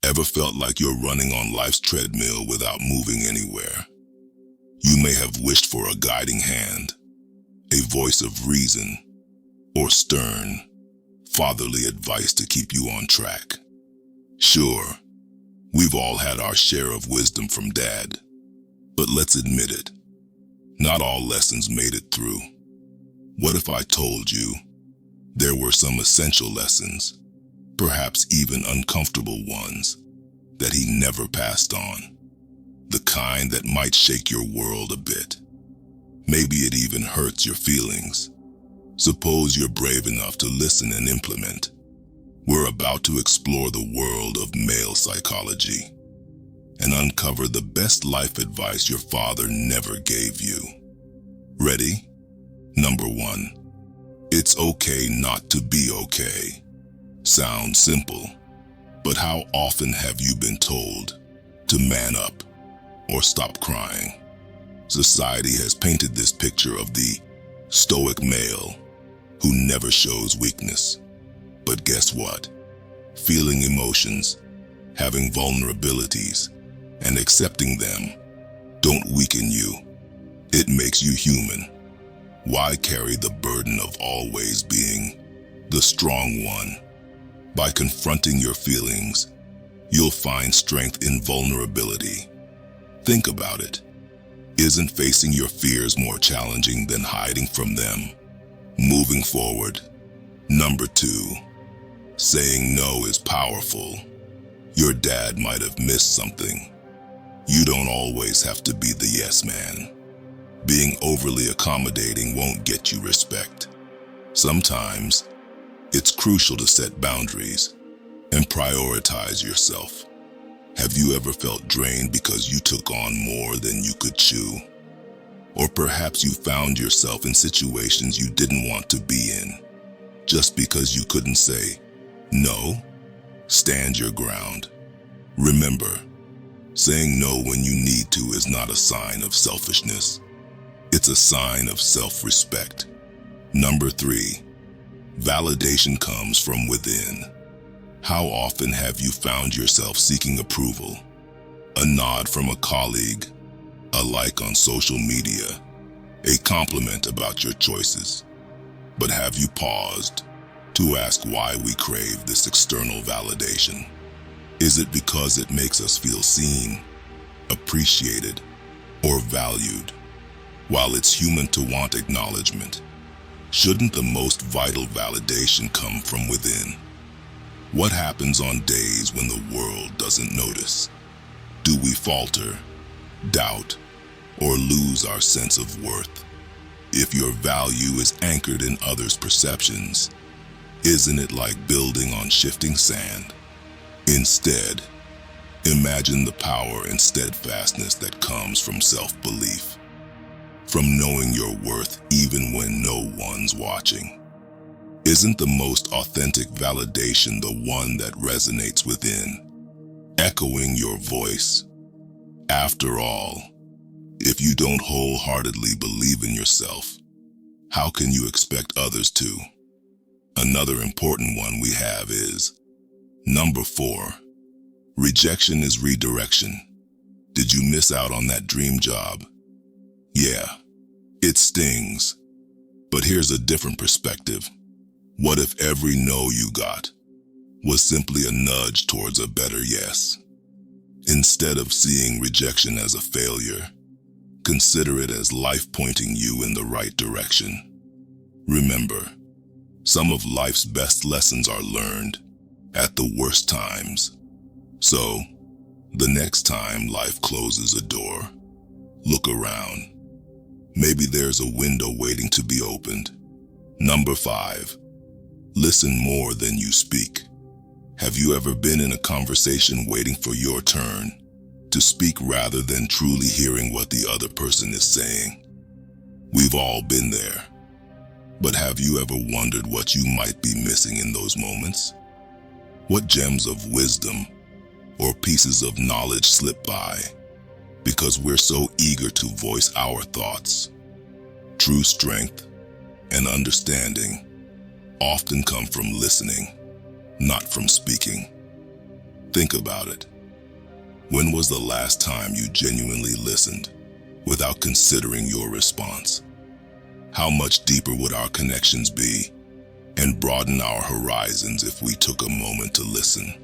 Ever felt like you're running on life's treadmill without moving anywhere? You may have wished for a guiding hand, a voice of reason, or stern, fatherly advice to keep you on track. Sure, we've all had our share of wisdom from Dad, but let's admit it, not all lessons made it through. What if I told you there were some essential lessons, perhaps even uncomfortable ones, that he never passed on? The kind that might shake your world a bit. Maybe it even hurts your feelings. Suppose you're brave enough to listen and implement. We're about to explore the world of male psychology and uncover the best life advice your father never gave you. Ready? Number 1. It's okay not to be okay. Sounds simple, but how often have you been told to man up or stop crying? Society has painted this picture of the stoic male who never shows weakness. But guess what? Feeling emotions, having vulnerabilities, and accepting them don't weaken you. It makes you human. Why carry the burden of always being the strong one? By confronting your feelings, you'll find strength in vulnerability. Think about it. Isn't facing your fears more challenging than hiding from them? Moving forward. Number 2. Saying no is powerful. Your dad might have missed something. You don't always have to be the yes man. Being overly accommodating won't get you respect. Sometimes, it's crucial to set boundaries and prioritize yourself. Have you ever felt drained because you took on more than you could chew? Or perhaps you found yourself in situations you didn't want to be in, just because you couldn't say no? Stand your ground. Remember, saying no when you need to is not a sign of selfishness. It's a sign of self-respect. Number 3. Validation comes from within. How often have you found yourself seeking approval? A nod from a colleague, a like on social media, a compliment about your choices. But have you paused to ask why we crave this external validation? Is it because it makes us feel seen, appreciated, or valued? While it's human to want acknowledgement, shouldn't the most vital validation come from within? What happens on days when the world doesn't notice? Do we falter, doubt, or lose our sense of worth? If your value is anchored in others' perceptions, isn't it like building on shifting sand? Instead, imagine the power and steadfastness that comes from self-belief, from knowing your worth even when no one's watching. Isn't the most authentic validation the one that resonates within, echoing your voice? After all, if you don't wholeheartedly believe in yourself, how can you expect others to? Another important one we have is number 4. Rejection is redirection. Did you miss out on that dream job? Yeah, it stings. But here's a different perspective. What if every no you got was simply a nudge towards a better yes? Instead of seeing rejection as a failure, consider it as life pointing you in the right direction. Remember, some of life's best lessons are learned at the worst times. So, the next time life closes a door, look around. Maybe there's a window waiting to be opened. Number 5. Listen more than you speak. Have you ever been in a conversation waiting for your turn to speak rather than truly hearing what the other person is saying? We've all been there. But have you ever wondered what you might be missing in those moments? What gems of wisdom or pieces of knowledge slip by because we're so eager to voice our thoughts? True strength and understanding often come from listening, not from speaking. Think about it. When was the last time you genuinely listened without considering your response? How much deeper would our connections be and broaden our horizons if we took a moment to listen?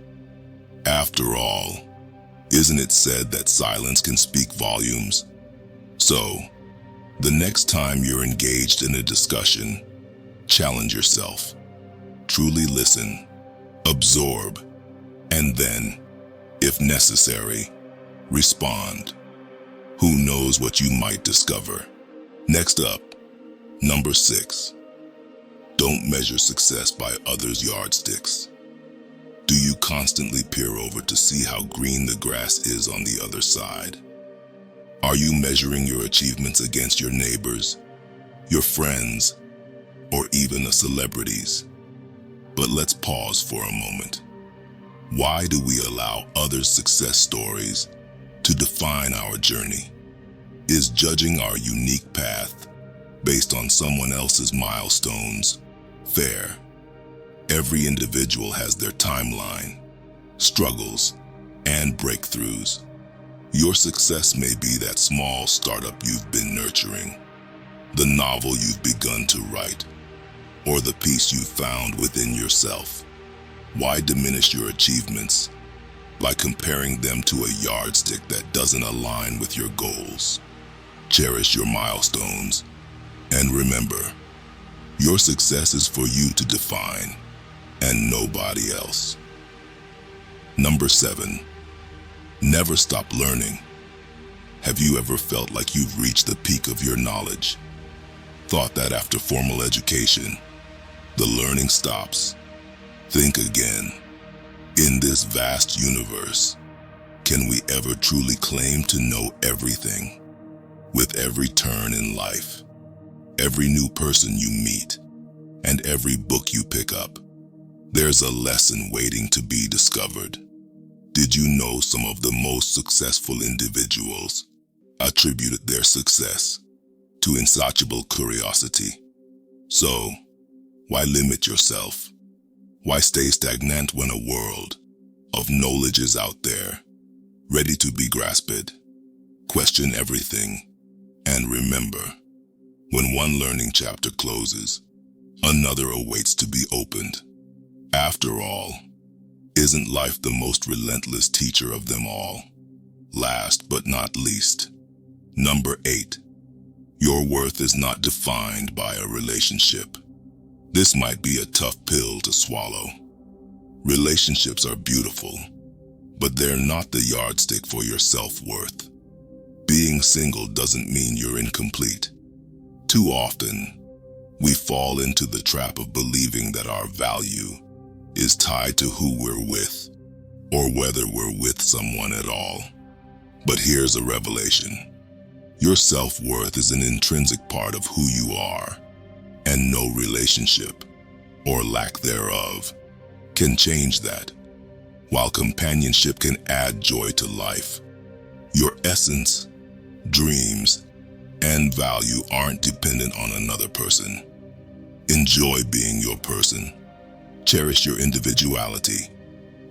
After all, isn't it said that silence can speak volumes? So, the next time you're engaged in a discussion, challenge yourself. Truly listen, absorb, and then, if necessary, respond. Who knows what you might discover? Next up, number 6. Don't measure success by others' yardsticks. Do you constantly peer over to see how green the grass is on the other side? Are you measuring your achievements against your neighbors, your friends, or even the celebrities? But let's pause for a moment. Why do we allow others' success stories to define our journey? Is judging our unique path based on someone else's milestones fair? Every individual has their timeline, struggles, and breakthroughs. Your success may be that small startup you've been nurturing, the novel you've begun to write, or the peace you found within yourself. Why diminish your achievements by comparing them to a yardstick that doesn't align with your goals? Cherish your milestones, and remember, your success is for you to define and nobody else. Number 7, never stop learning. Have you ever felt like you've reached the peak of your knowledge? Thought that after formal education, the learning stops? Think again. In this vast universe, can we ever truly claim to know everything? With every turn in life, every new person you meet, and every book you pick up, there's a lesson waiting to be discovered. Did you know some of the most successful individuals attributed their success to insatiable curiosity? So, why limit yourself? Why stay stagnant when a world of knowledge is out there, ready to be grasped? Question everything, and remember, when one learning chapter closes, another awaits to be opened. After all, isn't life the most relentless teacher of them all? Last but not least, number 8. Your worth is not defined by a relationship. This might be a tough pill to swallow. Relationships are beautiful, but they're not the yardstick for your self-worth. Being single doesn't mean you're incomplete. Too often, we fall into the trap of believing that our value is tied to who we're with, or whether we're with someone at all. But here's a revelation. Your self-worth is an intrinsic part of who you are, and no relationship, or lack thereof, can change that. While companionship can add joy to life, your essence, dreams, and value aren't dependent on another person. Enjoy being your person. Cherish your individuality,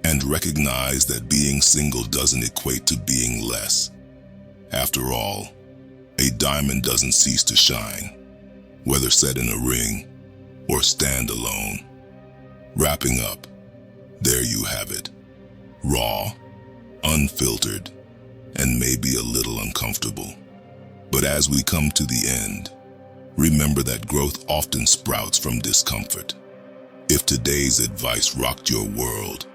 and recognize that being single doesn't equate to being less. After all, a diamond doesn't cease to shine, whether set in a ring or stand alone. Wrapping up, there you have it. Raw, unfiltered, and maybe a little uncomfortable. But as we come to the end, remember that growth often sprouts from discomfort. If today's advice rocked your world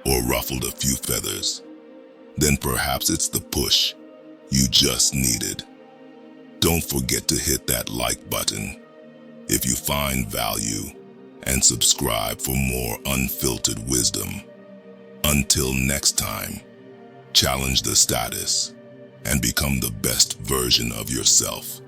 or ruffled a few feathers, then perhaps it's the push you just needed. Don't forget to hit that like button if you find value, and subscribe for more unfiltered wisdom. Until next time, challenge the status and become the best version of yourself.